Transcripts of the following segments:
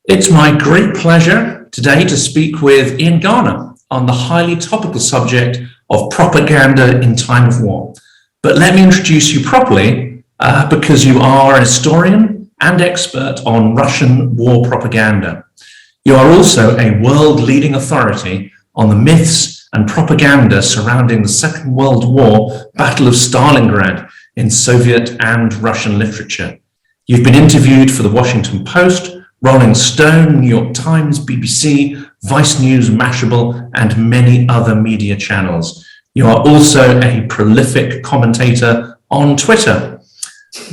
It's my great pleasure today to speak with Ian Garner on the highly topical subject of propaganda in time of war. But let me introduce you properly because you are an historian and expert on Russian war propaganda. You are also a world-leading authority on the myths and propaganda surrounding the Second World War Battle of Stalingrad in Soviet and Russian literature. You've been interviewed for the Washington Post, Rolling Stone, New York Times, BBC, Vice News, Mashable, and many other media channels. You are also a prolific commentator on Twitter.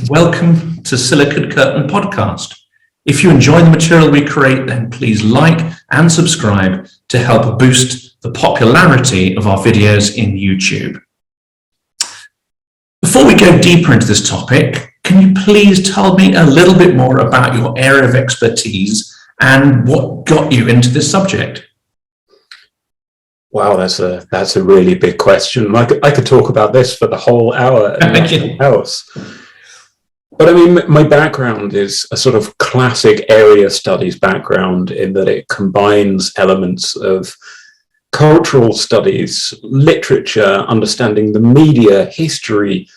Welcome to Silicon Curtain Podcast. If you enjoy the material we create, then please like and subscribe to help boost the popularity of our videos in YouTube. Before we go deeper into this topic, can you please tell me a little bit more about your area of expertise and what got you into this subject? Wow, that's a really big question. I could talk about this for the whole hour and nothing else. But I mean, my background is a sort of classic area studies background in that it combines elements of cultural studies, literature, understanding the media, history,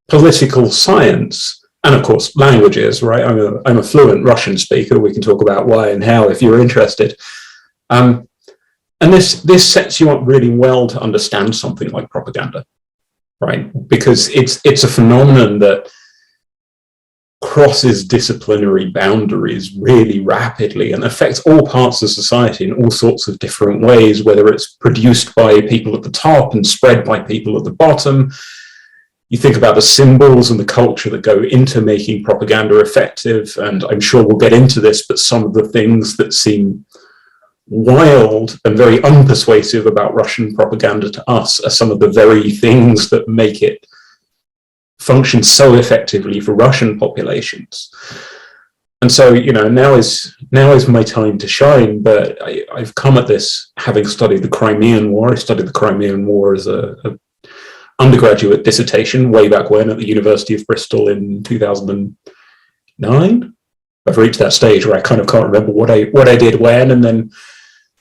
political science, and of course languages, right? I'm a fluent Russian speaker. We can talk about why and how if you're interested. And this sets you up really well to understand something like propaganda, right? Because it's a phenomenon that crosses disciplinary boundaries really rapidly and affects all parts of society in all sorts of different ways, whether it's produced by people at the top and spread by people at the bottom. You think about the symbols and the culture that go into making propaganda effective, and I'm sure we'll get into this, but some of the things that seem wild and very unpersuasive about Russian propaganda to us are some of the very things that make it function so effectively for Russian populations. And so, you know, now is my time to shine, but I've come at this having studied the Crimean War. I studied the Crimean War as a undergraduate dissertation way back when at the University of Bristol in 2009. I've reached that stage where I kind of can't remember what I did when, and then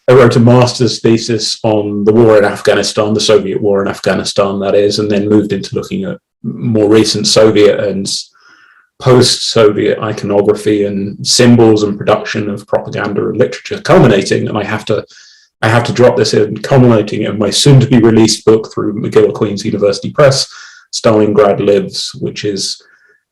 I wrote a master's thesis on the war in Afghanistan, the Soviet war in Afghanistan, that is, and then moved into looking at more recent Soviet and post-Soviet iconography and symbols and production of propaganda and literature, culminating, and I have to drop this in, culminating in my soon-to-be released book through McGill Queen's University Press, Stalingrad Lives, which is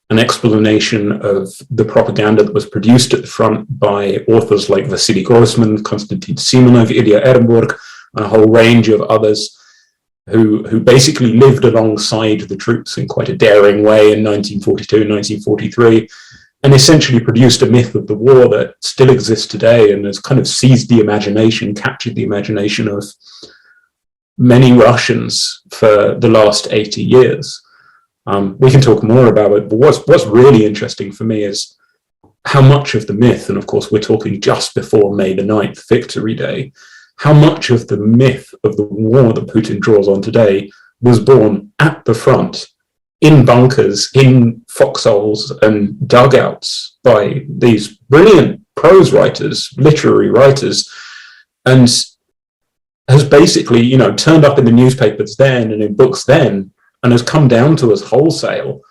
an explanation of the propaganda that was produced at the front by authors like Vasily Grossman, Konstantin Simonov, Ilya Ehrenburg, and a whole range of others who basically lived alongside the troops in quite a daring way in 1942, 1943, and essentially produced a myth of the war that still exists today and has kind of seized the imagination, captured the imagination of many Russians for the last 80 years. We can talk more about it, but what's really interesting for me is how much of the myth, and of course we're talking just before May the 9th, Victory Day, how much of the myth of the war that Putin draws on today was born at the front, in bunkers, in foxholes and dugouts by these brilliant prose writers, literary writers, and has basically, you know, turned up in the newspapers then and in books then, and has come down to us wholesale,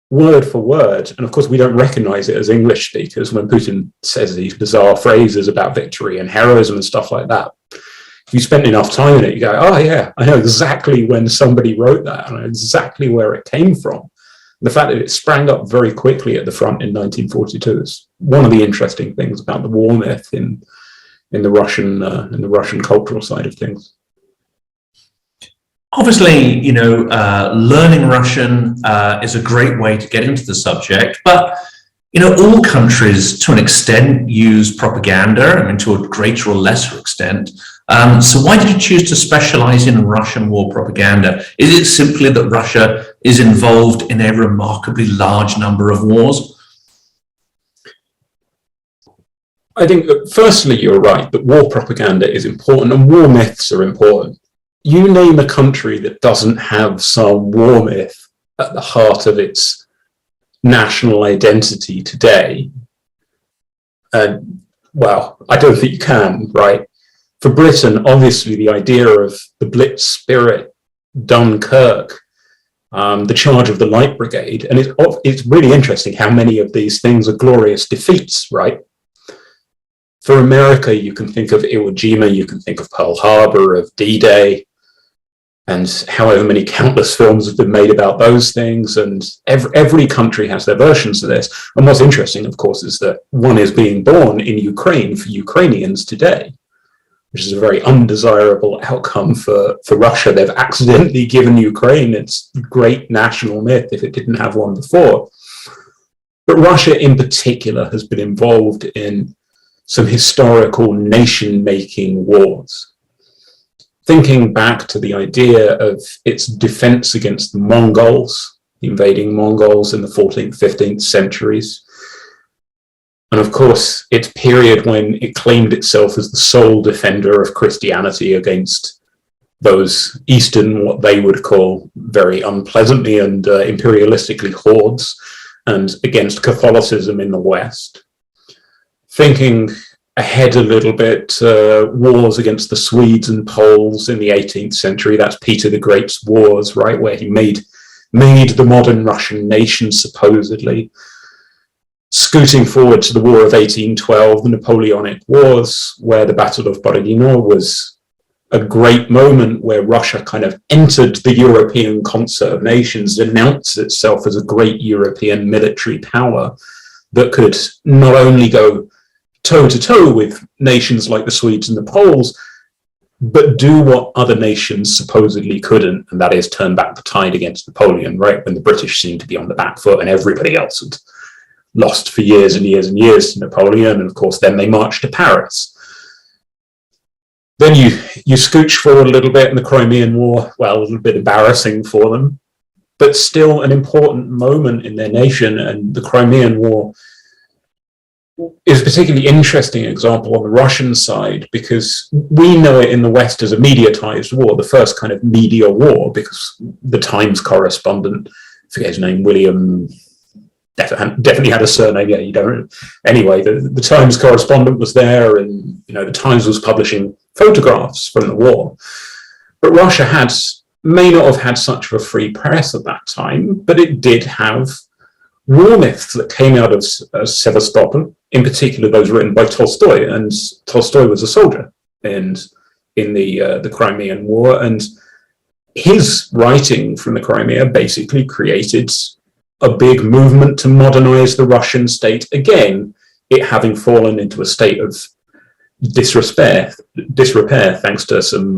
word for word. And of course, we don't recognize it as English speakers when Putin says these bizarre phrases about victory and heroism and stuff like that. If you spent enough time in it, you go, oh yeah, I know exactly when somebody wrote that. I know exactly where it came from. And the fact that it sprang up very quickly at the front in 1942 is one of the interesting things about the war myth in the Russian cultural side of things. Obviously, you know, learning Russian is a great way to get into the subject, but, you know, all countries to an extent use propaganda, I mean, to a greater or lesser extent. So why did you choose to specialize in Russian war propaganda? Is it simply that Russia is involved in a remarkably large number of wars? I think that firstly, you're right, that war propaganda is important and war myths are important. You name a country that doesn't have some war myth at the heart of its national identity today, Well, I don't think you can, right? For Britain, obviously, the idea of the Blitz spirit, Dunkirk, the charge of the Light Brigade, and it's really interesting how many of these things are glorious defeats, right? For America, you can think of Iwo Jima, you can think of Pearl Harbor, of D-Day, and however many countless films have been made about those things, and every country has their versions of this. And what's interesting, of course, is that one is being born in Ukraine for Ukrainians today, which is a very undesirable outcome for Russia. They've accidentally given Ukraine its great national myth if it didn't have one before. But Russia in particular has been involved in some historical nation-making wars. Thinking back to the idea of its defense against the Mongols, the invading Mongols in the 14th, 15th centuries, and of course, its period when it claimed itself as the sole defender of Christianity against those Eastern, what they would call very unpleasantly and imperialistically hordes, and against Catholicism in the West. Thinking ahead a little bit, wars against the Swedes and Poles in the 18th century, that's Peter the Great's wars, right, where he made the modern Russian nation, supposedly. Scooting forward to the War of 1812, the Napoleonic Wars, where the Battle of Borodino was a great moment where Russia kind of entered the European concert of nations, announced itself as a great European military power that could not only go toe-to-toe with nations like the Swedes and the Poles, but do what other nations supposedly couldn't, and that is turn back the tide against Napoleon, right, when the British seemed to be on the back foot and everybody else had lost for years and years and years to Napoleon, and of course then they marched to Paris. Then you scooch forward a little bit in the Crimean War, well, a little bit embarrassing for them, but still an important moment in their nation, and the Crimean War is a particularly interesting example on the Russian side because we know it in the West as a mediatized war, the first kind of media war, because the Times correspondent, I forget his name, William, definitely had a surname, yeah, you don't. Anyway, the Times correspondent was there, and the Times was publishing photographs from the war. But Russia may not have had such of a free press at that time, but it did have war myths that came out of Sevastopol, in particular those written by Tolstoy, and Tolstoy was a soldier in the Crimean War, and his writing from the Crimea basically created a big movement to modernize the Russian state, again, it having fallen into a state of disrepair thanks to some,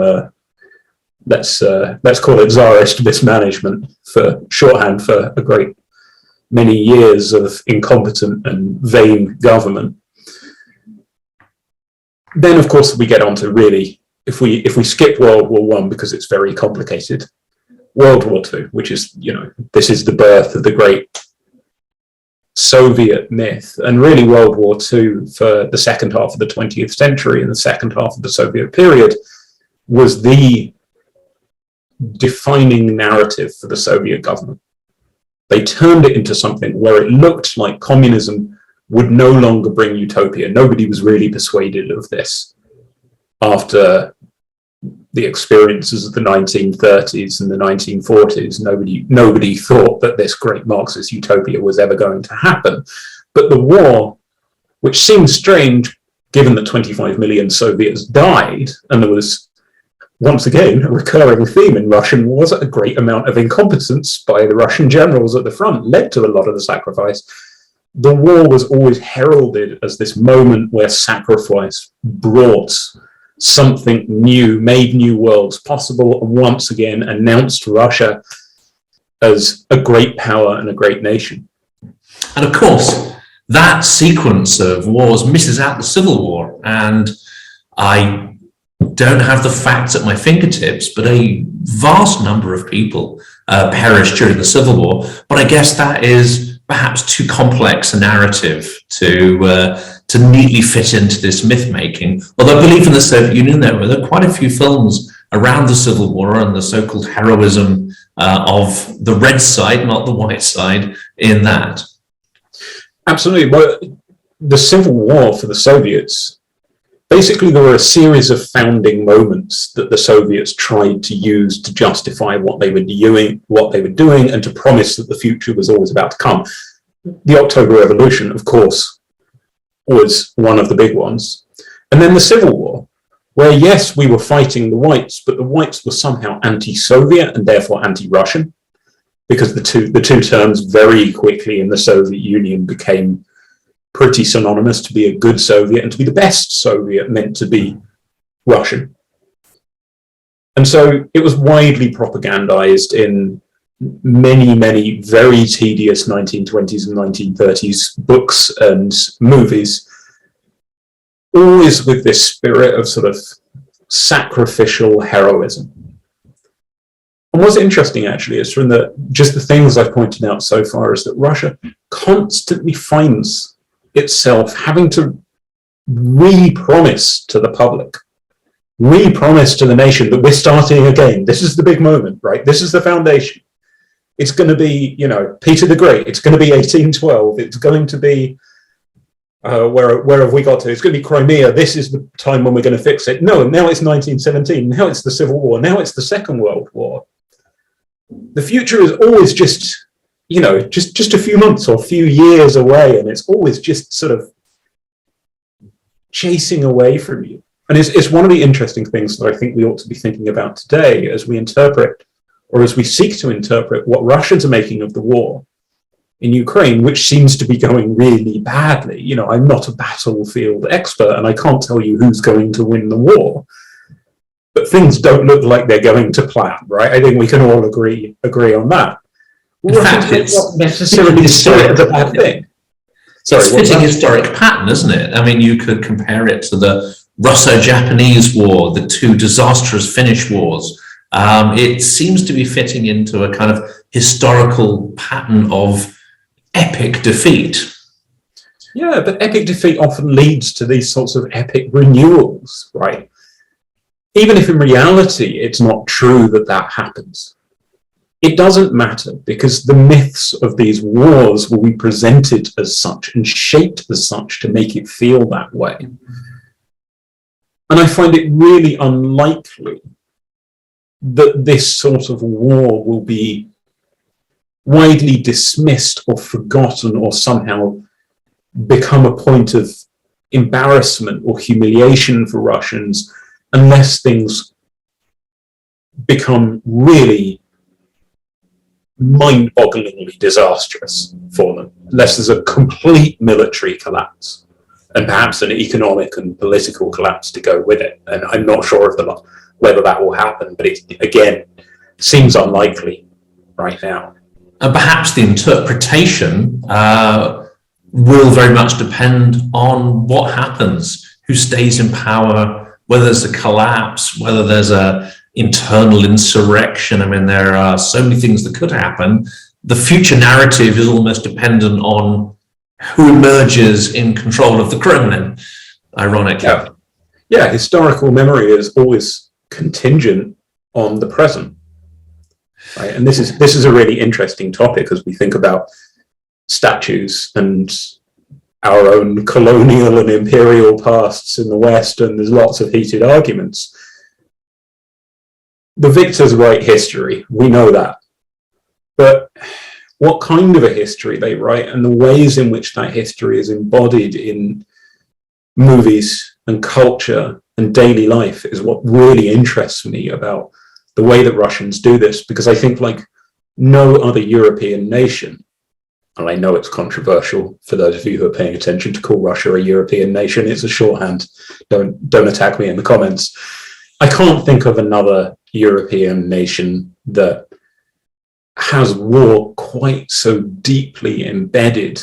let's call it Tsarist mismanagement, for shorthand for a great many years of incompetent and vain government. Then, of course, we get on to really, if we skip World War I because it's very complicated, World War II, which is, this is the birth of the great Soviet myth, and really World War II for the second half of the 20th century and the second half of the Soviet period was the defining narrative for the Soviet government. They turned it into something where it looked like communism would no longer bring utopia. Nobody was really persuaded of this after the experiences of the 1930s and the 1940s. Nobody thought that this great Marxist utopia was ever going to happen. But the war, which seemed strange given that 25 million Soviets died, and there was once again a recurring theme in Russian wars, a great amount of incompetence by the Russian generals at the front led to a lot of the sacrifice. The war was always heralded as this moment where sacrifice brought something new, made new worlds possible, and once again announced Russia as a great power and a great nation. And of course, that sequence of wars misses out the Civil War, and I don't have the facts at my fingertips, but a vast number of people perished during the Civil War. But I guess that is perhaps too complex a narrative to neatly fit into this myth making. Although I believe in the Soviet Union there were quite a few films around the Civil War and the so-called heroism of the red side, not the white side, in that. Absolutely. Well, the Civil War for the Soviets, basically there were a series of founding moments that the Soviets tried to use to justify what they were doing, and to promise that the future was always about to come. The October Revolution, of course, was one of the big ones. And then the Civil War, where, yes, we were fighting the whites, but the whites were somehow anti-Soviet and therefore anti-Russian, because the two terms very quickly in the Soviet Union became pretty synonymous. To be a good Soviet and to be the best Soviet meant to be Russian. And so it was widely propagandized in many, many very tedious 1920s and 1930s books and movies, always with this spirit of sort of sacrificial heroism. And what's interesting, actually, is from just the things I've pointed out so far, is that Russia constantly finds itself having to re-promise to the public, re-promise to the nation that we're starting again. This is the big moment, right? This is the foundation. It's going to be, Peter the Great. It's going to be 1812. It's going to be, where have we got to? It's going to be Crimea. This is the time when we're going to fix it. No, now it's 1917. Now it's the Civil War. Now it's the Second World War. The future is always just a few months or a few years away, and it's always just sort of chasing away from you. And it's one of the interesting things that I think we ought to be thinking about today as we interpret, or as we seek to interpret, what Russians are making of the war in Ukraine, which seems to be going really badly. I'm not a battlefield expert, and I can't tell you who's going to win the war. But things don't look like they're going to plan, right? I think we can all agree on that. In fact, it's not necessarily a bad thing. Sorry, it's fitting historic pattern, isn't it? I mean, you could compare it to the Russo-Japanese War, the two disastrous Finnish wars. It seems to be fitting into a kind of historical pattern of epic defeat. Yeah, but epic defeat often leads to these sorts of epic renewals, right? Even if in reality it's not true that happens. It doesn't matter, because the myths of these wars will be presented as such and shaped as such to make it feel that way. And I find it really unlikely that this sort of war will be widely dismissed or forgotten or somehow become a point of embarrassment or humiliation for Russians, unless things become really mind-bogglingly disastrous for them, unless there's a complete military collapse and perhaps an economic and political collapse to go with it. And I'm not sure of whether that will happen, but it, again, seems unlikely right now. And perhaps the interpretation will very much depend on what happens, who stays in power, whether there's a collapse, whether there's a internal insurrection. I mean, there are so many things that could happen. The future narrative is almost dependent on who emerges in control of the Kremlin, ironically. Yeah, historical memory is always contingent on the present. Right? And this is a really interesting topic as we think about statues and our own colonial and imperial pasts in the West, and there's lots of heated arguments. The victors write history, we know that. But what kind of a history they write and the ways in which that history is embodied in movies and culture and daily life is what really interests me about the way that Russians do this, because I think, like no other European nation, and I know it's controversial for those of you who are paying attention to call Russia a European nation, it's a shorthand, don't attack me in the comments. I can't think of another European nation that has war quite so deeply embedded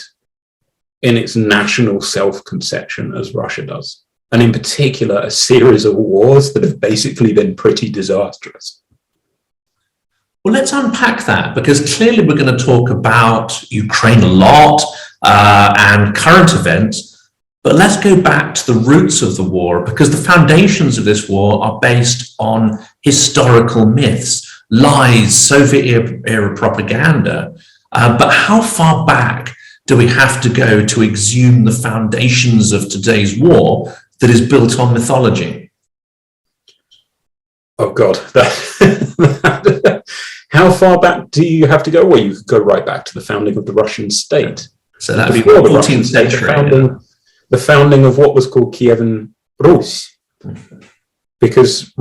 in its national self-conception as Russia does. And in particular, a series of wars that have basically been pretty disastrous. Well, let's unpack that, because clearly we're going to talk about Ukraine a lot and current events, but let's go back to the roots of the war, because the foundations of this war are based on historical myths, lies, Soviet-era propaganda. But how far back do we have to go to exhume the foundations of today's war that is built on mythology? Oh God, how far back do you have to go? Well, you could go right back to the founding of the Russian state. So that's before the 14th century. The founding of what was called Kievan Rus, because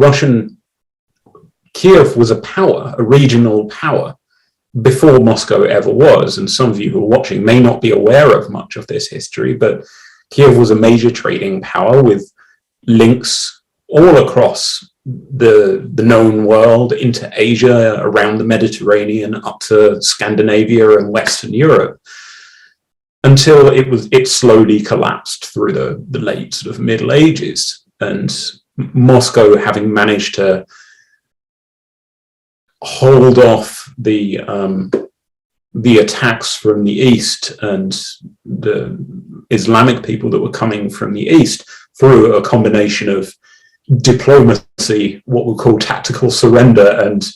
Kiev was a power, a regional power, before Moscow ever was. And some of you who are watching may not be aware of much of this history, but Kiev was a major trading power with links all across the known world, into Asia, around the Mediterranean, up to Scandinavia and Western Europe, until it slowly collapsed through the late sort of Middle Ages. And Moscow, having managed to hold off the attacks from the east and the Islamic people that were coming from the east through a combination of diplomacy, what we call tactical surrender, and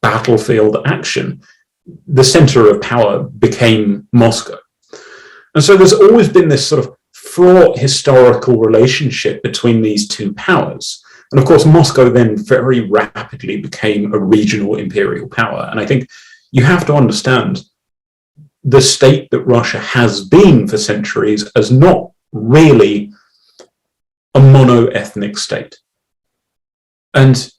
battlefield action, the center of power became Moscow. And so there's always been this sort of fraught historical relationship between these two powers. And of course, Moscow then very rapidly became a regional imperial power. And I think you have to understand the state that Russia has been for centuries as not really a mono-ethnic state. And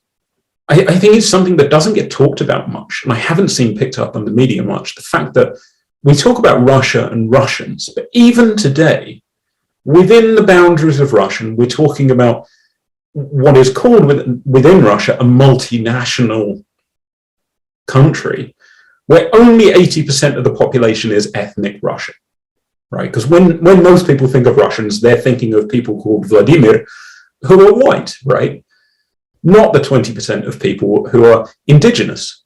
I think it's something that doesn't get talked about much, and I haven't seen picked up on the media much, the fact that we talk about Russia and Russians, but even today, within the boundaries of Russian, we're talking about what is called within Russia a multinational country, where only 80% of the population is ethnic Russian, right? Because when most people think of Russians, they're thinking of people called Vladimir, who are white, right? Not the 20% of people who are indigenous.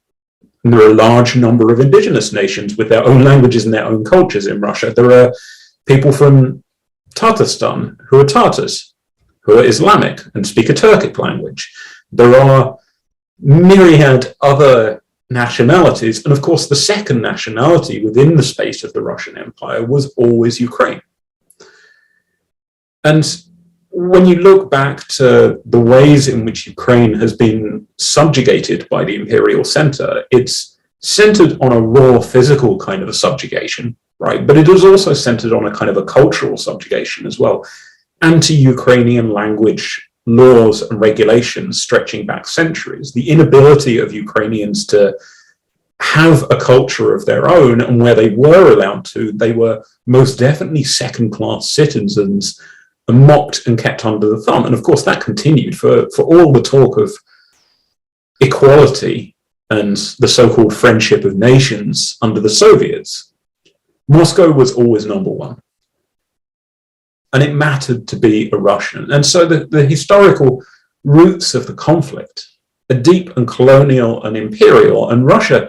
And there are a large number of indigenous nations with their own languages and their own cultures in Russia. There are people from Tatarstan who are Tatars, who are Islamic and speak a Turkic language. There are myriad other nationalities. And of course, the second nationality within the space of the Russian Empire was always Ukraine. And when you look back to the ways in which Ukraine has been subjugated by the imperial center, it's centered on a raw physical kind of a subjugation, right? But it is also centered on a kind of a cultural subjugation as well, anti-Ukrainian language laws and regulations stretching back centuries, the inability of Ukrainians to have a culture of their own, and where they were allowed to, they were most definitely second-class citizens, and mocked and kept under the thumb. And of course, that continued for all the talk of equality and the so-called friendship of nations under the Soviets. Moscow was always number one. And it mattered to be a Russian. And so the historical roots of the conflict are deep and colonial and imperial. And Russia,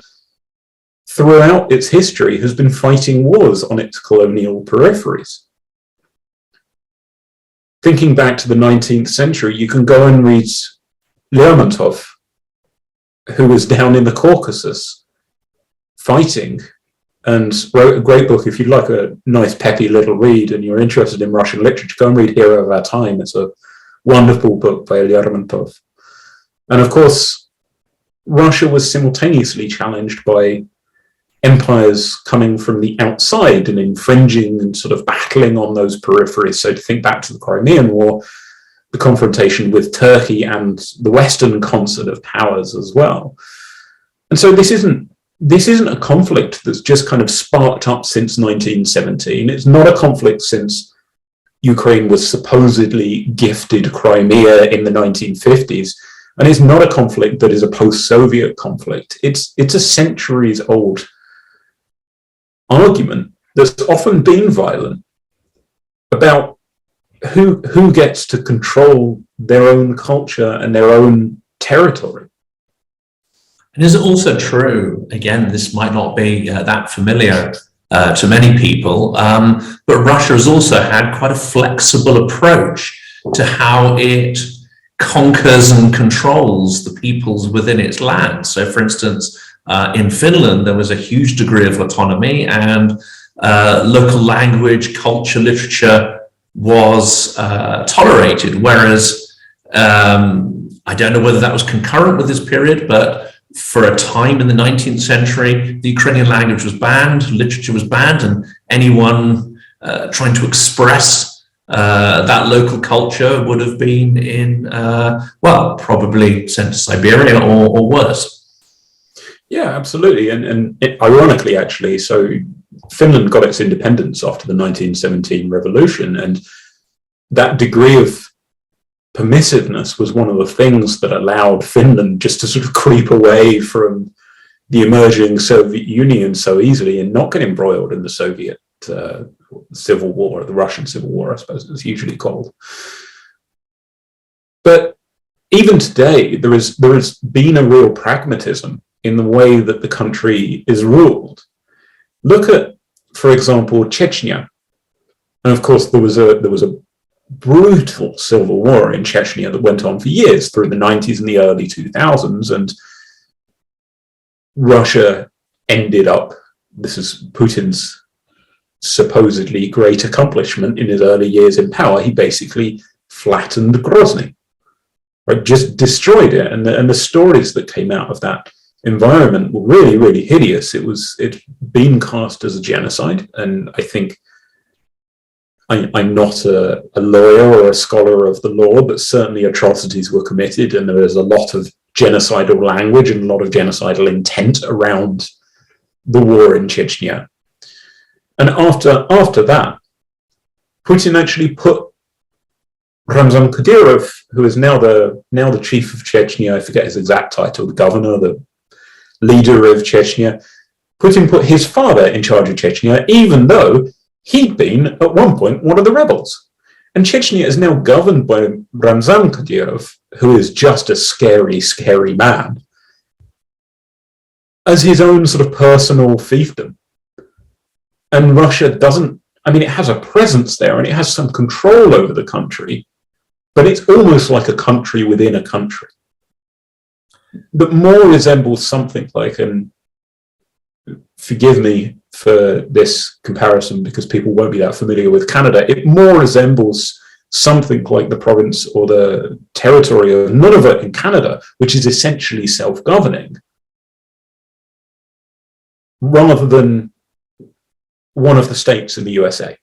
throughout its history, has been fighting wars on its colonial peripheries. Thinking back to the 19th century, you can go and read Lermontov, who was down in the Caucasus fighting, and wrote a great book. If you'd like a nice peppy little read and you're interested in Russian literature, go and read Hero of Our Time. It's a wonderful book by Lermontov. And of course, Russia was simultaneously challenged by empires coming from the outside and infringing and sort of battling on those peripheries. So to think back to the Crimean War, the confrontation with Turkey and the Western concert of powers as well. And so this isn't a conflict that's just kind of sparked up since 1917. It's not a conflict since Ukraine was supposedly gifted Crimea in the 1950s. And it's not a conflict that is a post-Soviet conflict. It's a centuries-old argument that's often been violent about who gets to control their own culture and their own territory. And is it also true, again, this might not be that familiar to many people, but Russia has also had quite a flexible approach to how it conquers and controls the peoples within its land. So, for instance, in Finland, there was a huge degree of autonomy, and local language, culture, literature was tolerated, whereas I don't know whether that was concurrent with this period, but for a time in the 19th century, the Ukrainian language was banned, literature was banned, and anyone trying to express that local culture would have been in, well, probably sent to Siberia or worse. Yeah, absolutely. And ironically, actually, so Finland got its independence after the 1917 revolution, and that degree of permissiveness was one of the things that allowed Finland just to sort of creep away from the emerging Soviet Union so easily and not get embroiled in the Soviet Civil War, the Russian Civil War, I suppose it's usually called. But even today, there has been a real pragmatism in the way that the country is ruled. Look at, for example, Chechnya. And of course, there was a brutal civil war in Chechnya that went on for years, through the 90s and the early 2000s. And Russia ended up, this is Putin's supposedly great accomplishment in his early years in power, he basically flattened Grozny, right? Just destroyed it. And the stories that came out of that environment were really, really hideous. It's been cast as a genocide, and I think I'm not a lawyer or a scholar of the law, but certainly atrocities were committed, and there is a lot of genocidal language and a lot of genocidal intent around the war in Chechnya. And after that, Putin actually put Ramzan Kadyrov, who is now the chief of Chechnya, I forget his exact title, the governor, the leader of Chechnya, Putin put his father in charge of Chechnya, even though he'd been, at one point, one of the rebels. And Chechnya is now governed by Ramzan Kadyrov, who is just a scary, scary man, as his own sort of personal fiefdom. And Russia doesn't, I mean, it has a presence there and it has some control over the country, but it's almost like a country within a country that more resembles something like, and forgive me for this comparison because people won't be that familiar with Canada, it more resembles something like the province or the territory of Nunavut in Canada, which is essentially self-governing, rather than one of the states in the USA,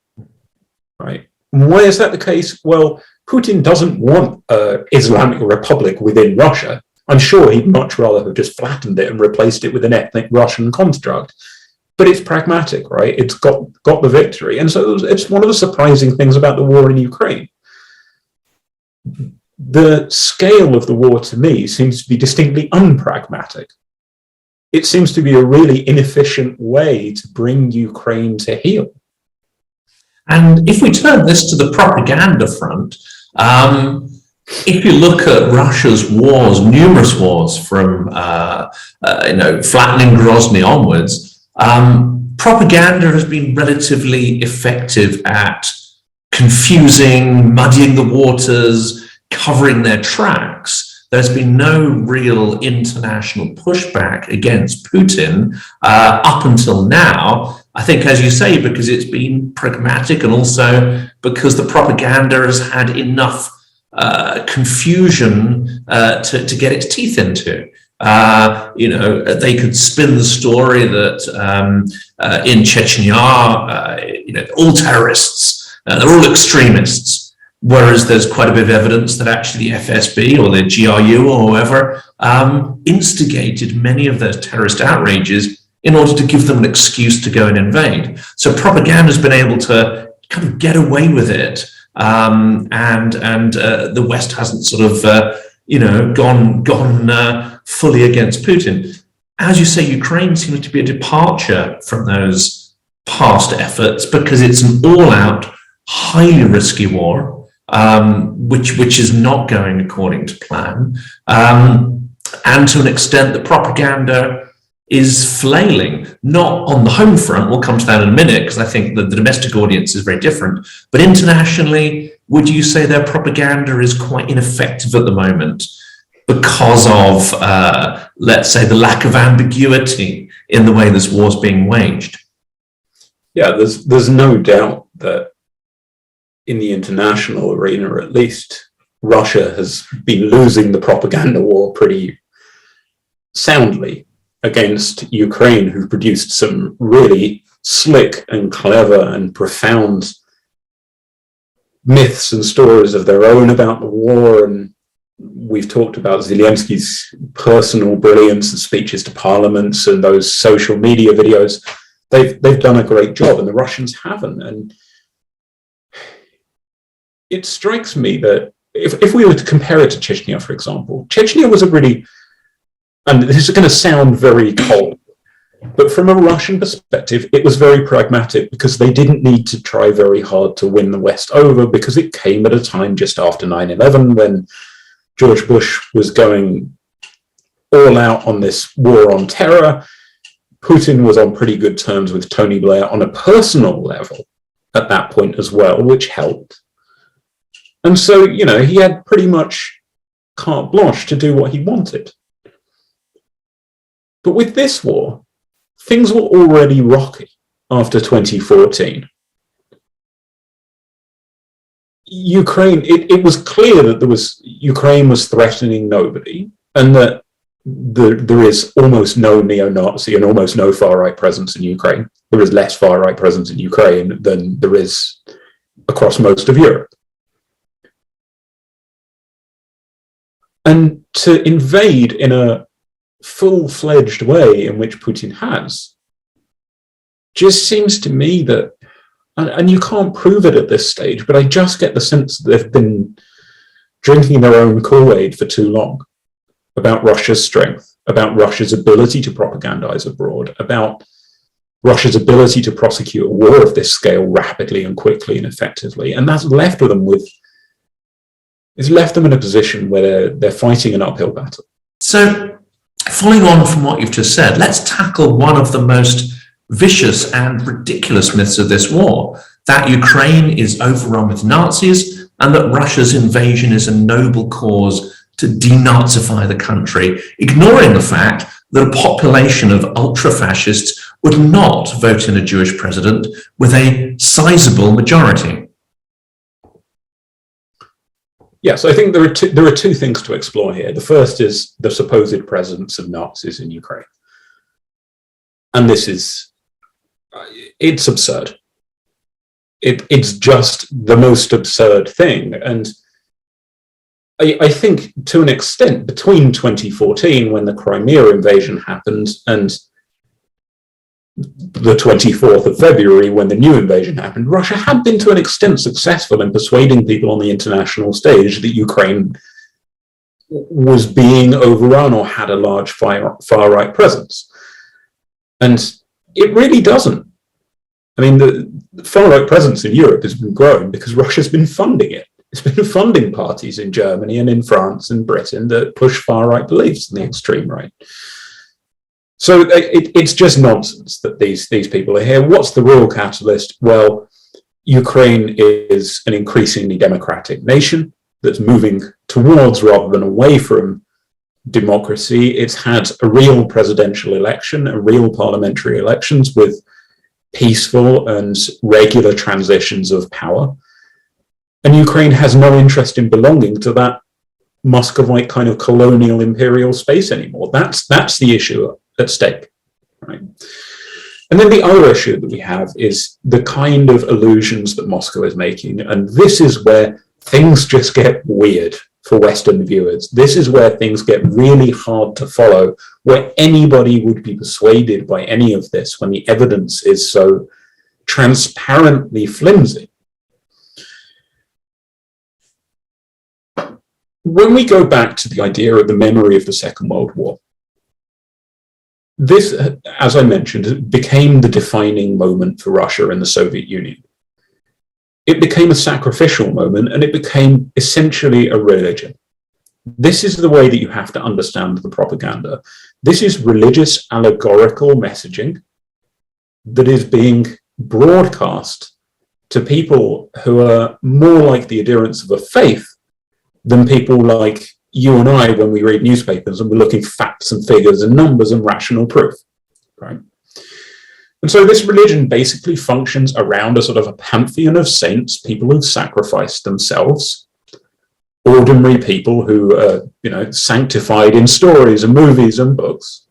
right? Why is that the case? Well, Putin doesn't want an Islamic republic within Russia. I'm sure he'd much rather have just flattened it and replaced it with an ethnic Russian construct. But it's pragmatic, right? It's got the victory. And so it's one of the surprising things about the war in Ukraine. The scale of the war, to me, seems to be distinctly unpragmatic. It seems to be a really inefficient way to bring Ukraine to heel. And if we turn this to the propaganda front, if you look at Russia's wars, numerous wars from flattening Grozny onwards, propaganda has been relatively effective at confusing, muddying the waters, covering their tracks. There's been no real international pushback against Putin up until now. I think, as you say, because it's been pragmatic and also because the propaganda has had enough confusion to get its teeth into. They could spin the story that in Chechnya, all terrorists, they're all extremists. Whereas there's quite a bit of evidence that actually the FSB or the GRU or whoever instigated many of those terrorist outrages in order to give them an excuse to go and invade. So propaganda has been able to kind of get away with it, and the West hasn't sort of gone fully against Putin. As you say, Ukraine seems to be a departure from those past efforts because it's an all-out, highly risky war. Which is not going according to plan, and to an extent the propaganda is flailing, not on the home front, we'll come to that in a minute because I think that the domestic audience is very different, but internationally, would you say their propaganda is quite ineffective at the moment because of, let's say, the lack of ambiguity in the way this war is being waged? Yeah, there's no doubt that in the international arena, at least, Russia has been losing the propaganda war pretty soundly against Ukraine, who produced some really slick and clever and profound myths and stories of their own about the war. And we've talked about Zelensky's personal brilliance and speeches to parliaments and those social media videos. They've done a great job, and the Russians haven't. And it strikes me that if we were to compare it to Chechnya, for example, Chechnya was a really, and this is going to sound very cold, but from a Russian perspective, it was very pragmatic, because they didn't need to try very hard to win the West over, because it came at a time just after 9/11 when George Bush was going all out on this war on terror. Putin was on pretty good terms with Tony Blair on a personal level at that point as well, which helped. And so, he had pretty much carte blanche to do what he wanted. But with this war, things were already rocky after 2014. Ukraine, it was clear that Ukraine was threatening nobody, and that there is almost no neo-Nazi and almost no far-right presence in Ukraine. There is less far-right presence in Ukraine than there is across most of Europe. And to invade in a full-fledged way in which Putin has, just seems to me that, and you can't prove it at this stage, but I just get the sense that they've been drinking their own Kool-Aid for too long about Russia's strength, about Russia's ability to propagandize abroad, about Russia's ability to prosecute a war of this scale rapidly and quickly and effectively. And that's left them in a position where they're fighting an uphill battle. So, following on from what you've just said, let's tackle one of the most vicious and ridiculous myths of this war, that Ukraine is overrun with Nazis and that Russia's invasion is a noble cause to denazify the country, ignoring the fact that a population of ultra-fascists would not vote in a Jewish president with a sizable majority. Yes, I think there are two things to explore here. The first is the supposed presence of Nazis in Ukraine. And it's absurd. It's just the most absurd thing. And I think to an extent, between 2014, when the Crimea invasion happened, and the 24th of February, when the new invasion happened, Russia had been to an extent successful in persuading people on the international stage that Ukraine was being overrun or had a large far-right presence. And it really doesn't. I mean, the far-right presence in Europe has been growing because Russia's been funding it. It's been funding parties in Germany and in France and Britain that push far-right beliefs in the extreme right. So it's just nonsense that these people are here. What's the real catalyst? Well, Ukraine is an increasingly democratic nation that's moving towards rather than away from democracy. It's had a real presidential election, a real parliamentary elections with peaceful and regular transitions of power. And Ukraine has no interest in belonging to that Muscovite kind of colonial imperial space anymore. That's the issue at stake, right? And then the other issue that we have is the kind of illusions that Moscow is making. And this is where things just get weird for Western viewers. This is where things get really hard to follow, where anybody would be persuaded by any of this when the evidence is so transparently flimsy. When we go back to the idea of the memory of the Second World War, this, as I mentioned, became the defining moment for Russia and the Soviet Union. It became a sacrificial moment, and it became essentially a religion. This is the way that you have to understand the propaganda. This is religious allegorical messaging that is being broadcast to people who are more like the adherents of a faith than people like you and I when we read newspapers and we're looking for facts and figures and numbers and rational proof, right? And so this religion basically functions around a sort of a pantheon of saints, people who've sacrificed themselves, ordinary people who are, sanctified in stories and movies and books.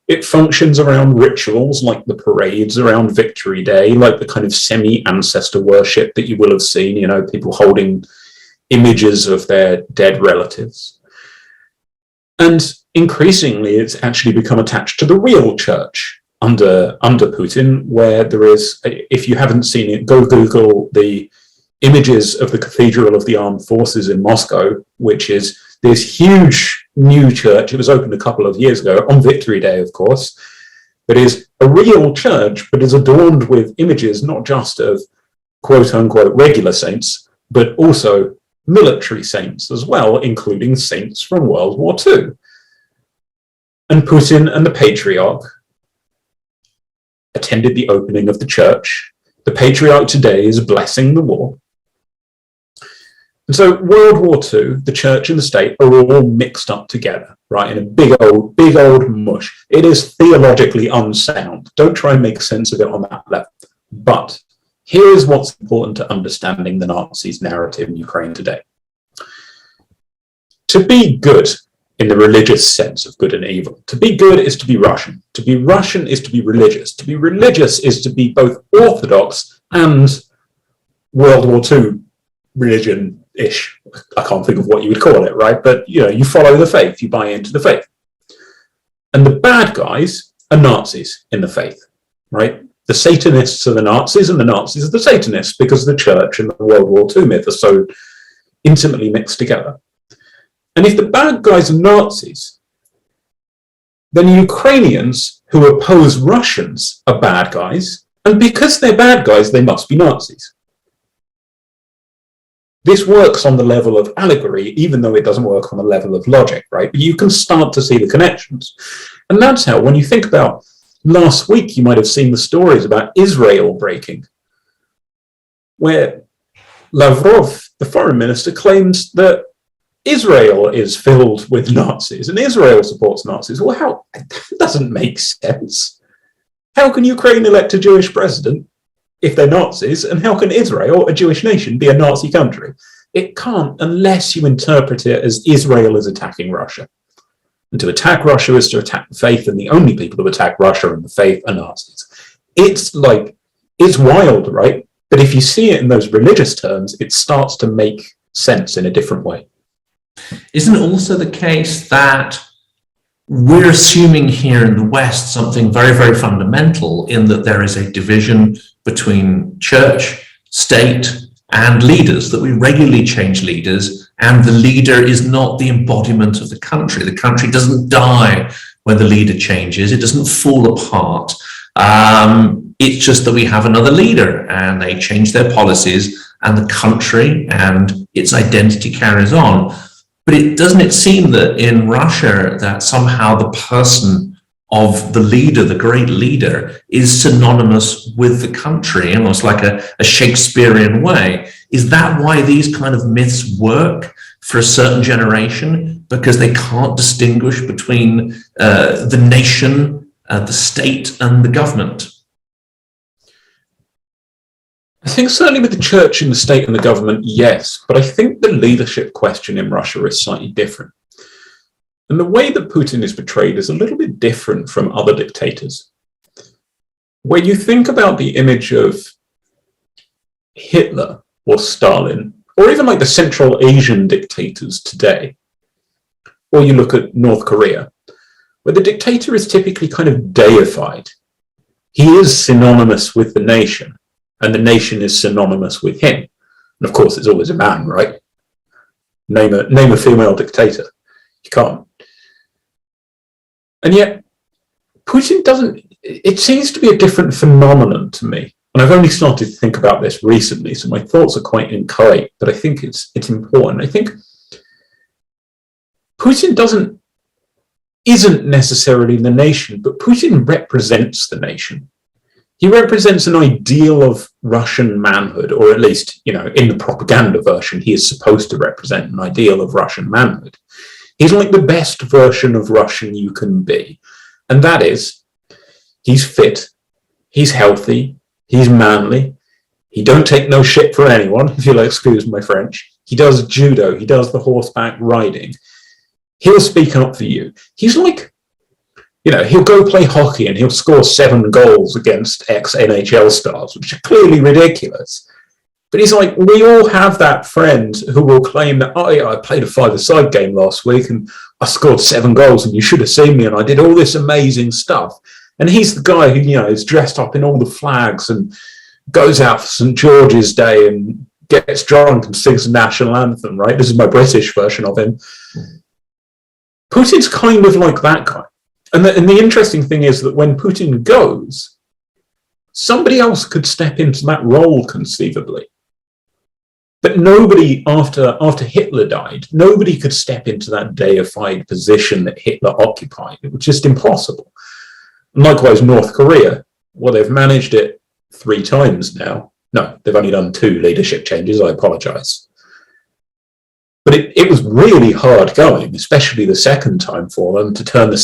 It functions around rituals like the parades around Victory Day, like the kind of semi-ancestor worship that you will have seen, people holding images of their dead relatives. And increasingly, it's actually become attached to the real church under Putin, where there is, if you haven't seen it, go Google the images of the Cathedral of the Armed Forces in Moscow, which is this huge new church. It was opened a couple of years ago, on Victory Day, of course, but is a real church, but is adorned with images not just of quote-unquote regular saints, but also military saints as well, including saints from World War II. And Putin and the Patriarch attended the opening of the church. The Patriarch today is blessing the war. And so World War II, the church and the state are all mixed up together, right, in a big old mush. It is theologically unsound. Don't try and make sense of it on that level. But here is what's important to understanding the Nazis' narrative in Ukraine today. To be good, in the religious sense of good and evil, to be good is to be Russian. To be Russian is to be religious. To be religious is to be both Orthodox and World War II religion-ish. I can't think of what you would call it, right? But, you follow the faith, you buy into the faith. And the bad guys are Nazis in the faith, right? The Satanists are the Nazis and the Nazis are the Satanists, because the church and the World War II myth are so intimately mixed together. And if the bad guys are Nazis, then Ukrainians who oppose Russians are bad guys, and because they're bad guys, they must be Nazis. This works on the level of allegory, even though it doesn't work on the level of logic, right? But you can start to see the connections. And that's how, when you think about last week, you might have seen the stories about Israel breaking, where Lavrov, the foreign minister, claims that Israel is filled with Nazis and Israel supports Nazis. Well, how? That doesn't make sense. How can Ukraine elect a Jewish president if they're Nazis? And how can Israel, a Jewish nation, be a Nazi country? It can't, unless you interpret it as Israel is attacking Russia. And to attack Russia is to attack the faith, and the only people who attack Russia and the faith are Nazis. It's wild, right? But if you see it in those religious terms, it starts to make sense in a different way. Isn't it also the case that we're assuming here in the West something very, very fundamental, in that there is a division between church, state, and leaders, that we regularly change leaders, and the leader is not the embodiment of the country. The country doesn't die when the leader changes. It doesn't fall apart. It's just that we have another leader and they change their policies, and the country and its identity carries on. But it seem that in Russia that somehow the person of the leader, the great leader, is synonymous with the country, almost like a Shakespearean way. Is that why these kind of myths work for a certain generation? Because they can't distinguish between the nation, the state, and the government? I think certainly with the church and the state and the government, yes. But I think the leadership question in Russia is slightly different. And the way that Putin is portrayed is a little bit different from other dictators. When you think about the image of Hitler or Stalin, or even like the Central Asian dictators today, or you look at North Korea, where the dictator is typically kind of deified. He is synonymous with the nation, and the nation is synonymous with him. And of course, it's always a man, right? Name a female dictator. You can't. And yet, Putin doesn't, it seems to be a different phenomenon to me. And I've only started to think about this recently, so my thoughts are quite inchoate, but I think it's important. I think Putin isn't necessarily the nation, but Putin represents the nation. He represents an ideal of Russian manhood, or at least, in the propaganda version, he is supposed to represent an ideal of Russian manhood. He's like the best version of Russian you can be. And that is, he's fit, He's healthy. He's manly. He don't take no shit for anyone, if you'll excuse my French. He does judo. He does the horseback riding. He'll speak up for you. He's like, he'll go play hockey and he'll score 7 goals against ex-NHL stars, which are clearly ridiculous. But he's like, we all have that friend who will claim that, oh yeah, I played a 5-a-side game last week and I scored 7 goals and you should have seen me and I did all this amazing stuff. And he's the guy who, is dressed up in all the flags and goes out for St. George's Day and gets drunk and sings the national anthem, right? This is my British version of him. Putin's kind of like that guy. And the interesting thing is that when Putin goes, somebody else could step into that role conceivably. But nobody, after Hitler died, nobody could step into that deified position that Hitler occupied. It was just impossible. And likewise, North Korea, well, they've managed it 3 times now. No, they've only done 2 leadership changes. I apologize. But it was really hard going, especially the second time for them, to turn the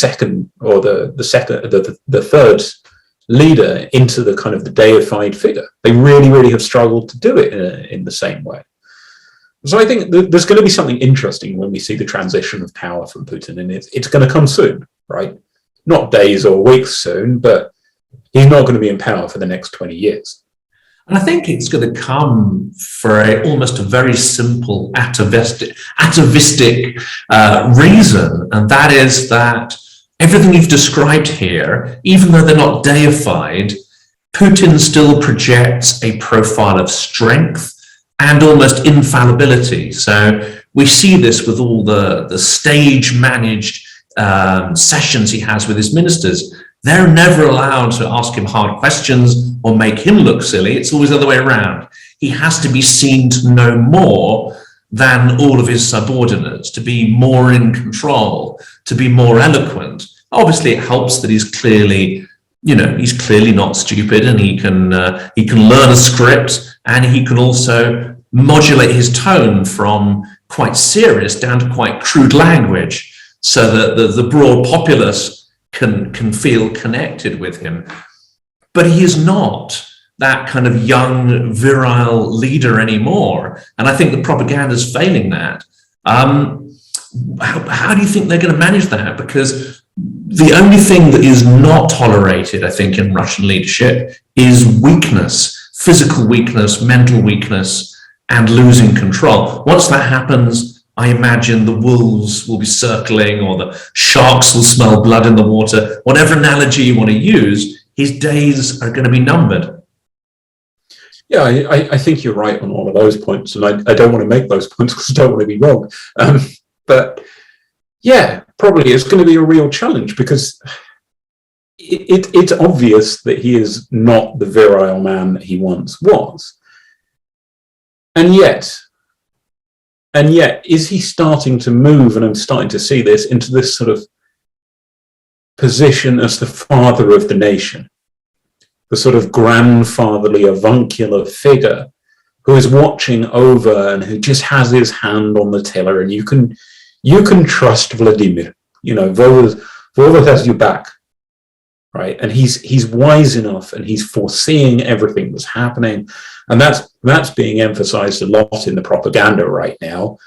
third leader into the kind of the deified figure. They really, really have struggled to do it in the same way. So I think there's going to be something interesting when we see the transition of power from Putin, and it's going to come soon, right? Not days or weeks soon, but he's not going to be in power for the next 20 years. And I think it's going to come for almost a very simple atavistic reason, and that is that everything you've described here, even though they're not deified, Putin still projects a profile of strength and almost infallibility. So we see this with all the stage-managed sessions he has with his ministers. They're never allowed to ask him hard questions or make him look silly. It's always the other way around. He has to be seen to know more than all of his subordinates, to be more in control, to be more eloquent. Obviously, it helps that he's clearly not stupid, and he can learn a script, and he can also modulate his tone from quite serious down to quite crude language, so that the broad populace can feel connected with him. But he is not that kind of young, virile leader anymore. And I think the propaganda is failing that. How do you think they're going to manage that? Because the only thing that is not tolerated, I think, in Russian leadership is weakness, physical weakness, mental weakness, and losing control. Once that happens, I imagine the wolves will be circling, or the sharks will smell blood in the water. Whatever analogy you want to use, his days are going to be numbered. Yeah, I think you're right on all of those points, and I don't want to make those points because I don't want to be wrong. But yeah, probably it's going to be a real challenge, because it's obvious that he is not the virile man that he once was. And yet, is he starting to move, and I'm starting to see this, into this sort of position as the father of the nation, the sort of grandfatherly, avuncular figure who is watching over and who just has his hand on the tiller, and you can trust Vladimir. Volodya has your back, right? And he's wise enough, and he's foreseeing everything that's happening, and that's being emphasized a lot in the propaganda right now.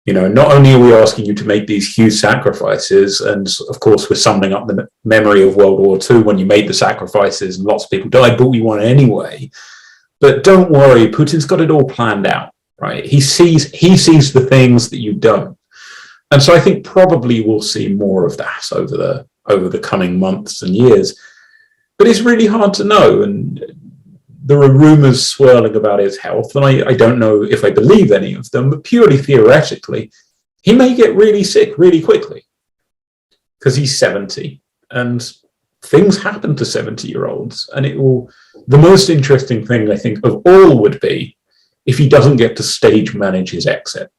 Not only are we asking you to make these huge sacrifices, and of course we're summoning up the memory of World War II when you made the sacrifices and lots of people died, but we won anyway. But don't worry, Putin's got it all planned out, right? He sees the things that you don't. And so I think probably we'll see more of that over the coming months and years. But it's really hard to know, and there are rumors swirling about his health, and I don't know if I believe any of them, but purely theoretically, he may get really sick really quickly because he's 70, and things happen to 70-year-olds. And the most interesting thing, I think, of all would be if he doesn't get to stage manage his exit.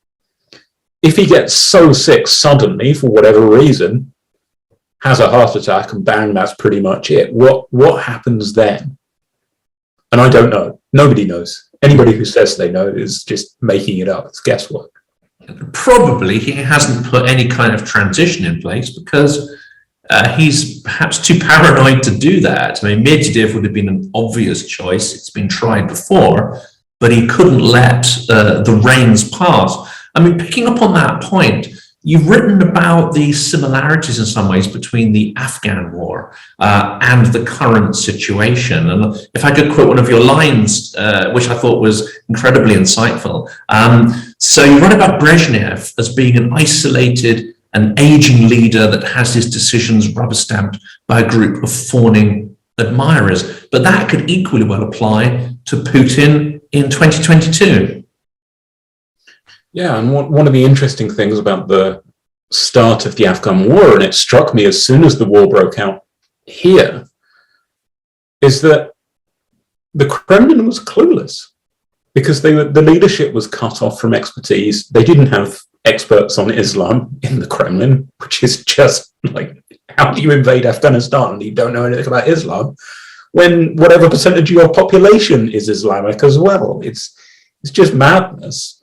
If he gets so sick suddenly, for whatever reason, has a heart attack, and bang, that's pretty much it. What happens then? And I don't know. Nobody knows. Anybody who says they know is just making it up. It's guesswork. Probably he hasn't put any kind of transition in place, because He's perhaps too paranoid to do that. I mean, Medvedev would have been an obvious choice. It's been tried before, but he couldn't let the reins pass. I mean, picking up on that point, you've written about the similarities in some ways between the Afghan war and the current situation. And if I could quote one of your lines, which I thought was incredibly insightful. So you write about Brezhnev as being an isolated, an aging leader that has his decisions rubber stamped by a group of fawning admirers. But that could equally well apply to Putin in 2022. Yeah, and one of the interesting things about the start of the Afghan war, and it struck me as soon as the war broke out here, is that the Kremlin was clueless because the leadership was cut off from expertise. They didn't have experts on Islam in the Kremlin, which is just like, how do you invade Afghanistan and you don't know anything about Islam when whatever percentage of your population is Islamic as well? It's just madness.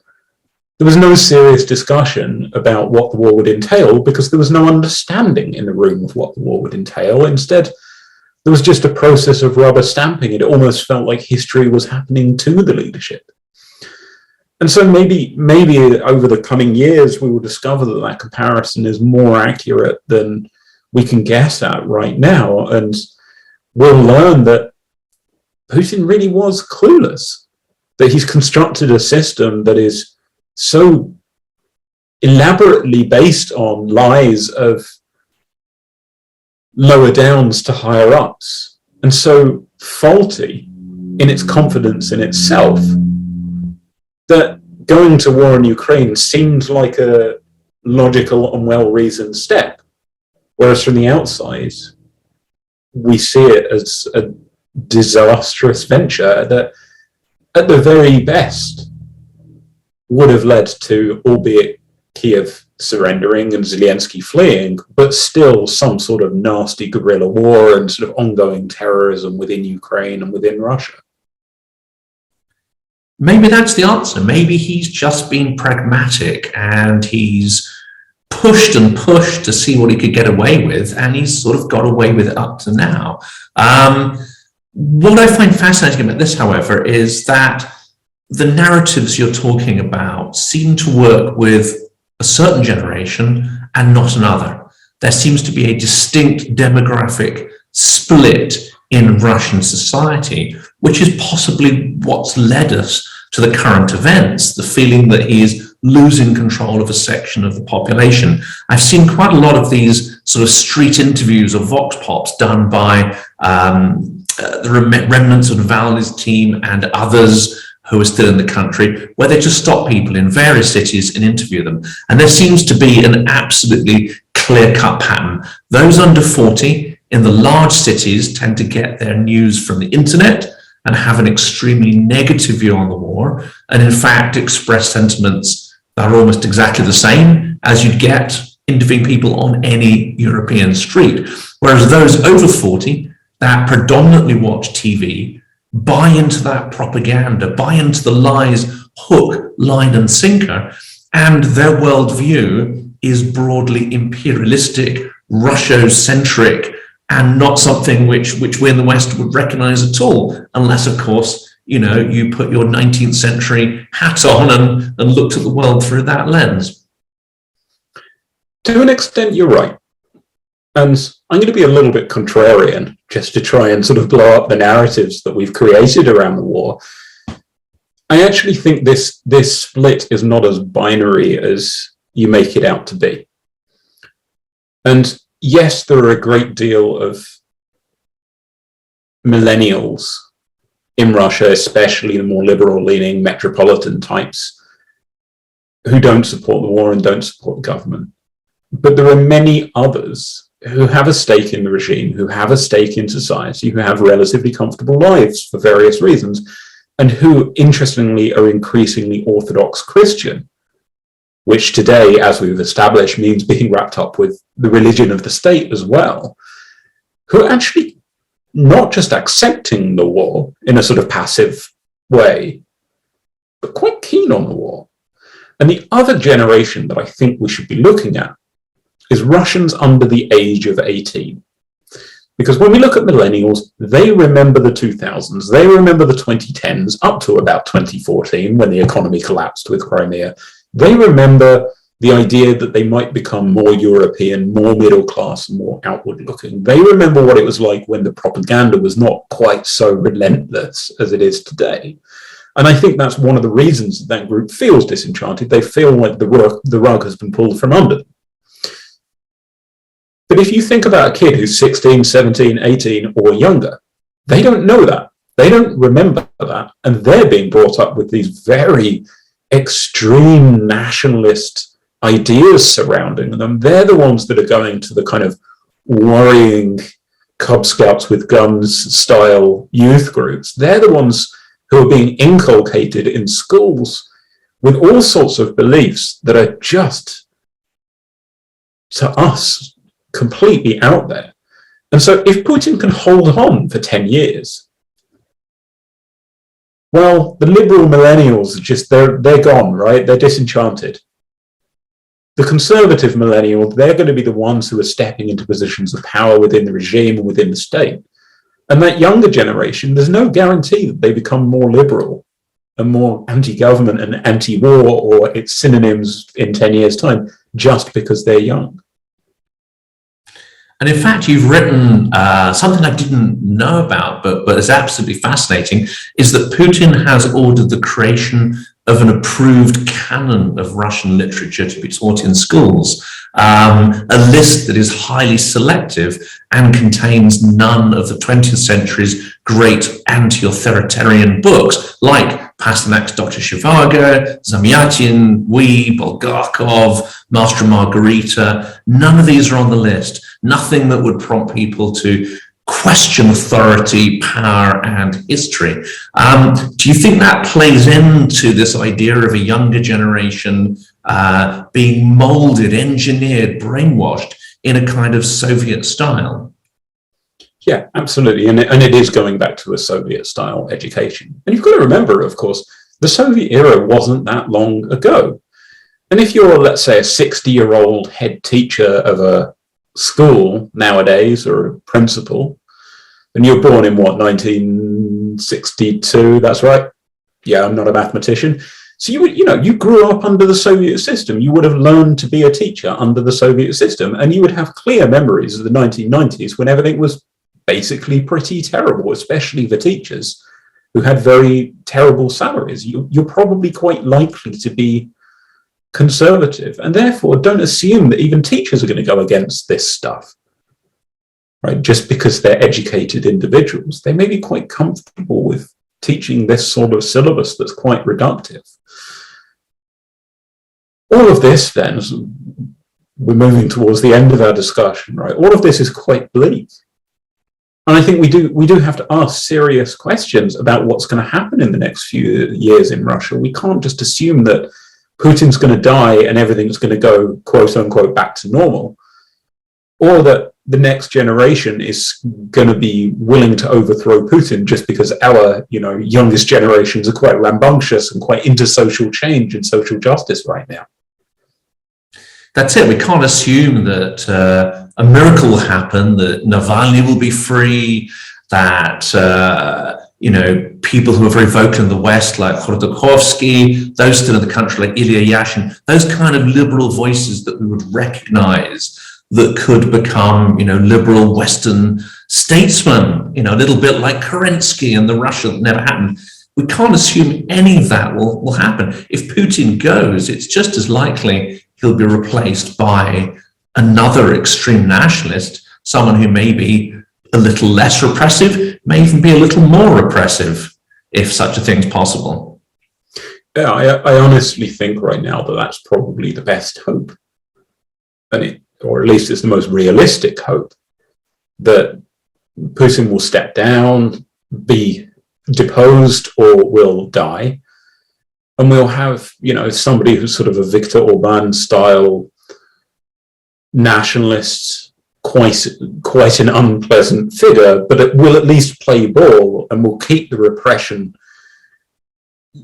There was no serious discussion about what the war would entail because there was no understanding in the room of what the war would entail. Instead, there was just a process of rubber stamping. It almost felt like history was happening to the leadership. And so maybe over the coming years, we will discover that that comparison is more accurate than we can guess at right now. And we'll learn that Putin really was clueless, that he's constructed a system that is so elaborately based on lies of lower downs to higher ups, and so faulty in its confidence in itself, that going to war in Ukraine seemed like a logical and well-reasoned step, whereas from the outside, we see it as a disastrous venture that, at the very best, would have led to, albeit Kiev surrendering and Zelensky fleeing, but still some sort of nasty guerrilla war and sort of ongoing terrorism within Ukraine and within Russia. Maybe that's the answer. Maybe he's just been pragmatic and he's pushed and pushed to see what he could get away with, and he's sort of got away with it up to now. What I find fascinating about this, however, is that the narratives you're talking about seem to work with a certain generation and not another. There seems to be a distinct demographic split in Russian society, which is possibly what's led us to the current events, the feeling that he is losing control of a section of the population. I've seen quite a lot of these sort of street interviews or vox pops done by the remnants of Navalny's team and others who are still in the country, where they just stop people in various cities and interview them. And there seems to be an absolutely clear-cut pattern. Those under 40 in the large cities tend to get their news from the internet and have an extremely negative view on the war, and in fact express sentiments that are almost exactly the same as you'd get interviewing people on any European street. Whereas those over 40 that predominantly watch TV buy into that propaganda, buy into the lies hook, line and sinker, and their worldview is broadly imperialistic, Russia-centric, and not something which we in the West would recognize at all, unless, of course, you put your 19th century hat on and looked at the world through that lens. To an extent, you're right. And I'm going to be a little bit contrarian, just to try and sort of blow up the narratives that we've created around the war. I actually think this split is not as binary as you make it out to be. And yes, there are a great deal of millennials in Russia, especially the more liberal-leaning metropolitan types, who don't support the war and don't support the government. But there are many others who have a stake in the regime, who have a stake in society, who have relatively comfortable lives for various reasons, and who, interestingly, are increasingly Orthodox Christian, which today, as we've established, means being wrapped up with the religion of the state as well, who are actually not just accepting the war in a sort of passive way, but quite keen on the war. And the other generation that I think we should be looking at, is Russians under the age of 18. Because when we look at millennials, they remember the 2000s, they remember the 2010s up to about 2014 when the economy collapsed with Crimea. They remember the idea that they might become more European, more middle class, and more outward looking. They remember what it was like when the propaganda was not quite so relentless as it is today. And I think that's one of the reasons that group feels disenchanted. They feel like the rug has been pulled from under them. But if you think about a kid who's 16, 17, 18 or younger, they don't know that. They don't remember that. And they're being brought up with these very extreme nationalist ideas surrounding them. They're the ones that are going to the kind of worrying Cub Scouts with guns style youth groups. They're the ones who are being inculcated in schools with all sorts of beliefs that are just, to us, completely out there. And so if Putin can hold on for 10 years, well, the liberal millennials are just, they're gone, right? They're disenchanted. The conservative millennial, they're going to be the ones who are stepping into positions of power within the regime and within the state. And that younger generation, there's no guarantee that they become more liberal and more anti-government and anti-war or its synonyms in 10 years' time just because they're young. And in fact, you've written something I didn't know about, but is absolutely fascinating, is that Putin has ordered the creation of an approved canon of Russian literature to be taught in schools, a list that is highly selective and contains none of the 20th century's great anti-authoritarian books, like Pasternak's Dr. Zhivago, Zamyatin, Bulgakov, Master and Margarita. None of these are on the list. Nothing that would prompt people to question authority, power, and history. Do you think that plays into this idea of a younger generation being molded, engineered, brainwashed in a kind of Soviet style? Yeah, absolutely. And it is going back to a Soviet style education. And you've got to remember, of course, the Soviet era wasn't that long ago. And if you're, let's say, a 60-year-old head teacher of a school nowadays or a principal, and you're born in what, 1962, that's right? Yeah, I'm not a mathematician. So you grew up under the Soviet system. You would have learned to be a teacher under the Soviet system, and you would have clear memories of the 1990s when everything was basically pretty terrible, especially for teachers who had very terrible salaries. You're probably quite likely to be conservative, and therefore don't assume that even teachers are going to go against this stuff, right? Just because they're educated individuals, they may be quite comfortable with teaching this sort of syllabus that's quite reductive. All of this, then, as we're moving towards the end of our discussion, right? All of this is quite bleak. And I think we do have to ask serious questions about what's going to happen in the next few years in Russia. We can't just assume that Putin's going to die and everything's going to go, quote unquote, back to normal, or that the next generation is going to be willing to overthrow Putin just because our, youngest generations are quite rambunctious and quite into social change and social justice right now. That's it. We can't assume that a miracle will happen, that Navalny will be free, that people who are very vocal in the West, like Khodorkovsky, those still in the country, like Ilya Yashin, those kind of liberal voices that we would recognize that could become, liberal Western statesmen, a little bit like Kerensky in the Russia that never happened. We can't assume any of that will happen. If Putin goes, it's just as likely he'll be replaced by another extreme nationalist, someone who may be a little less repressive, may even be a little more repressive, if such a thing's possible. Yeah, I honestly think right now that that's probably the best hope. Or at least it's the most realistic hope, that Putin will step down, be deposed, or will die. And we'll have, somebody who's sort of a Viktor Orban style nationalist, quite an unpleasant figure, but it will at least play ball and will keep the repression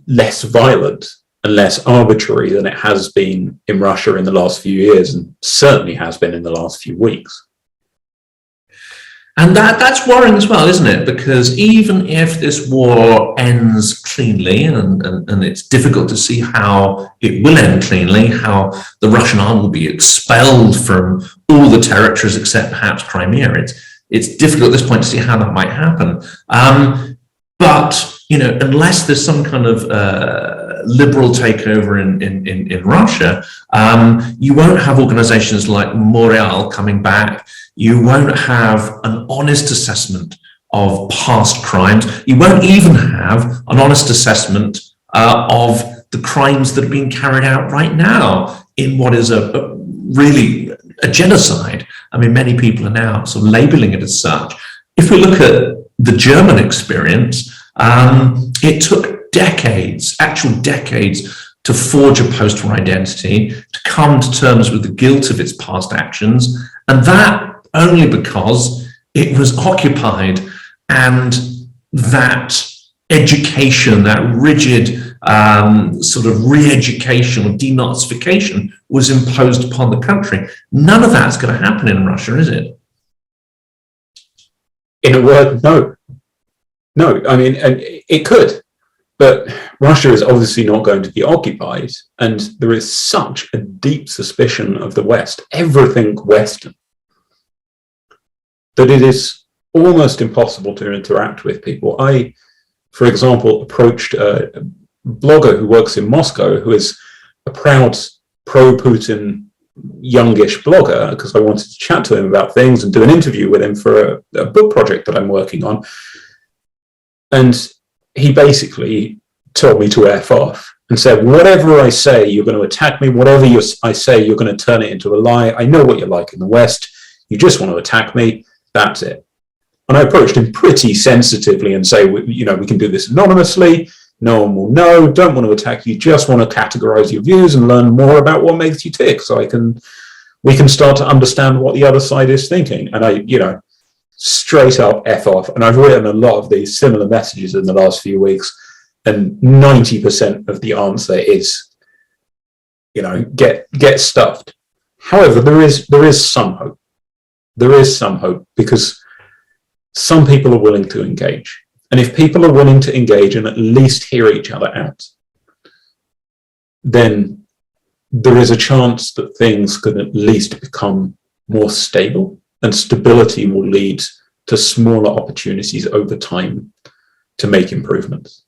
less violent and less arbitrary than it has been in Russia in the last few years, and certainly has been in the last few weeks. And that's worrying as well, isn't it? Because even if this war ends cleanly, and it's difficult to see how it will end cleanly, how the Russian army will be expelled from all the territories except perhaps Crimea, it's difficult at this point to see how that might happen. But, unless there's some kind of liberal takeover in Russia, you won't have organizations like Montreal coming back. You won't have an honest assessment of past crimes. You won't even have an honest assessment of the crimes that are being carried out right now in what is really a genocide. I mean, many people are now sort of labeling it as such. If we look at the German experience, it took actual decades, to forge a post-war identity, to come to terms with the guilt of its past actions, and that only because it was occupied, and that education, that rigid sort of re-education or denazification was imposed upon the country. None of that's going to happen in Russia, is it? In a word, no. No, I mean, and it could, but Russia is obviously not going to be occupied, and there is such a deep suspicion of the West, everything Western, that it is almost impossible to interact with people. I, for example, approached a blogger who works in Moscow, who is a proud pro-Putin youngish blogger, because I wanted to chat to him about things and do an interview with him for a book project that I'm working on. And he basically told me to F off and said, whatever I say, you're going to attack me. Whatever I say, you're going to turn it into a lie. I know what you're like in the West. You just want to attack me. That's it. And I approached him pretty sensitively and say, we can do this anonymously. No one will know. Don't want to attack you. Just want to categorize your views and learn more about what makes you tick, so we can start to understand what the other side is thinking. And I, straight up F off. And I've written a lot of these similar messages in the last few weeks, and 90% of the answer is, get stuffed. However, there is some hope. There is some hope, because some people are willing to engage. And if people are willing to engage and at least hear each other out, then there is a chance that things could at least become more stable, and stability will lead to smaller opportunities over time to make improvements.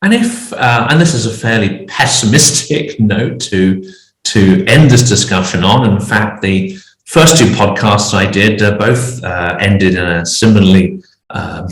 And and this is a fairly pessimistic note to end this discussion on. In fact, the first two podcasts I did both ended in a similarly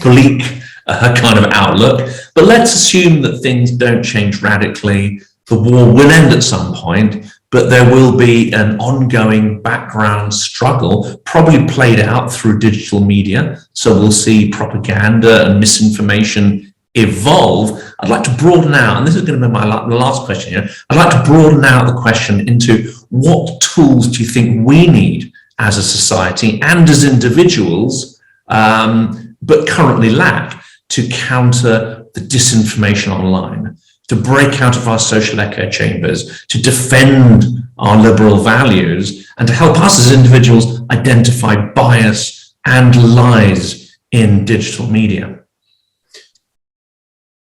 bleak kind of outlook. But let's assume that things don't change radically. The war will end at some point, but there will be an ongoing background struggle, probably played out through digital media. So we'll see propaganda and misinformation evolve. I'd like to broaden out, and this is going to be my last question here. I'd like to broaden out the question into what tools do you think we need as a society and as individuals, but currently lack, to counter the disinformation online, to break out of our social echo chambers, to defend our liberal values, and to help us as individuals identify bias and lies in digital media?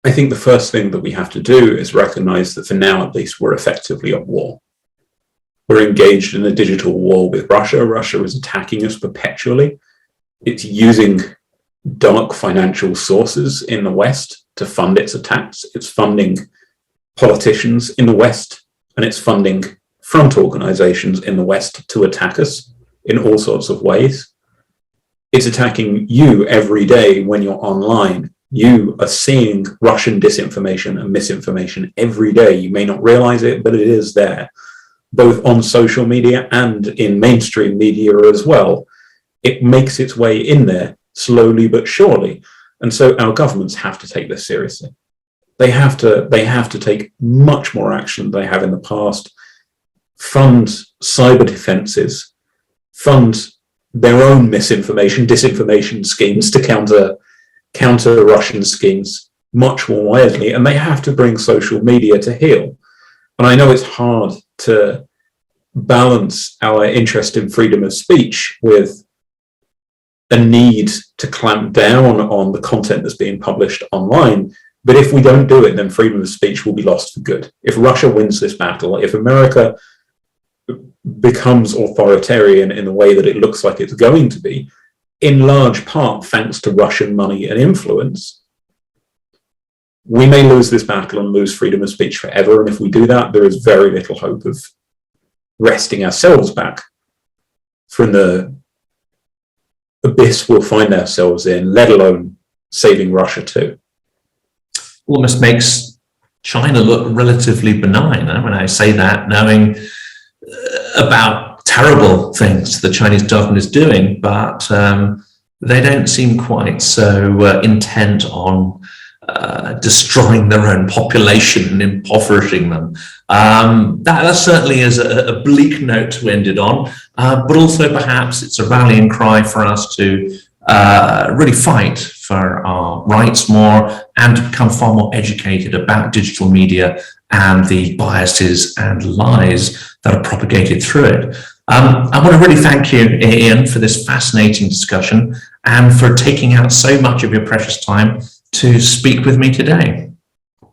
I think the first thing that we have to do is recognize that for now, at least, we're effectively at war. We're engaged in a digital war with Russia. Russia is attacking us perpetually. It's using dark financial sources in the West to fund its attacks. It's funding politicians in the West, and it's funding front organizations in the West to attack us in all sorts of ways. It's attacking you every day when you're online. You are seeing Russian disinformation and misinformation every day. You may not realize it, but it is there, both on social media and in mainstream media as well. It makes its way in there slowly but surely. And so our governments have to take this seriously. They have to take much more action than they have in the past, fund cyber defenses, fund their own disinformation schemes to counter Russian schemes, much more widely, and they have to bring social media to heel. And I know it's hard to balance our interest in freedom of speech with a need to clamp down on the content that's being published online. But if we don't do it, then freedom of speech will be lost for good. If Russia wins this battle, if America becomes authoritarian in the way that it looks like it's going to be, in large part thanks to Russian money and influence, we may lose this battle and lose freedom of speech forever. And if we do that, there is very little hope of wresting ourselves back from the abyss we'll find ourselves in, let alone saving Russia too. Almost makes China look relatively benign. When I say that, knowing about terrible things the Chinese government is doing, but they don't seem quite so intent on destroying their own population and impoverishing them. That certainly is a bleak note to end it on, but also perhaps it's a rallying cry for us to really fight for our rights more and to become far more educated about digital media and the biases and lies that are propagated through it. I want to really thank you, Ian, for this fascinating discussion and for taking out so much of your precious time to speak with me today.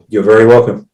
You're very welcome.